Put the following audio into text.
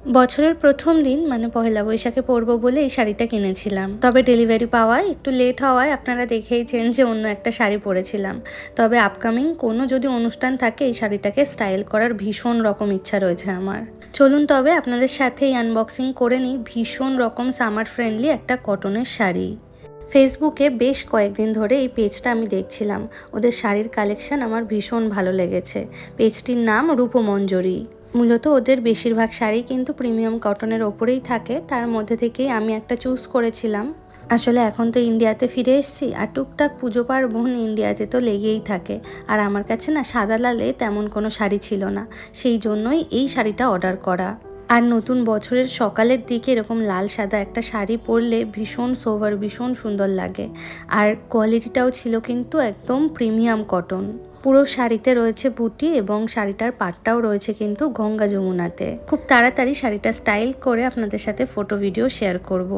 বছরের প্রথম দিন মানে পহেলা বৈশাখে পরবো বলে এই শাড়িটা কিনেছিলাম, তবে ডেলিভারি পাওয়ায় একটু লেট হওয়ায় আপনারা দেখেইছেন যে অন্য একটা শাড়ি পরেছিলাম। তবে আপকামিং কোনো যদি অনুষ্ঠান থাকে এই শাড়িটাকে স্টাইল করার ভীষণ রকম ইচ্ছা রয়েছে আমার। চলুন তবে আপনাদের সাথেই আনবক্সিং করে নিই ভীষণ রকম সামার ফ্রেন্ডলি একটা কটনের শাড়ি। ফেসবুকে বেশ কয়েকদিন ধরে এই পেজটা আমি দেখছিলাম, ওদের শাড়ির কালেকশন আমার ভীষণ ভালো লেগেছে। পেজটির নাম রূপমঞ্জরি। মূলত ওদের বেশিরভাগ শাড়ি কিন্তু প্রিমিয়াম কটনের ওপরেই থাকে, তার মধ্যে থেকেই আমি একটা চুজ করেছিলাম। আসলে এখন তো ইন্ডিয়াতে ফিরে এসেছি, আর টুকটাক পুজো পার্বণ ইন্ডিয়াতে তো লেগেই থাকে। আর আমার কাছে না সাদা লালে তেমন কোনো শাড়ি ছিল না, সেই জন্যই এই শাড়িটা অর্ডার করা। আর নতুন বছরের সকালের দিকে এরকম লাল সাদা একটা শাড়ি পরলে ভীষণ সোভার, ভীষণ সুন্দর লাগে। আর কোয়ালিটিটাও ছিল কিন্তু একদম প্রিমিয়াম কটন। পুরো শাড়িতে রয়েছে বুটি এবং শাড়িটার পাটটাও রয়েছে কিন্তু গঙ্গা যমুনাতে। খুব তাড়াতাড়ি শাড়িটা স্টাইল করে আপনাদের সাথে ফটো ভিডিও শেয়ার করব।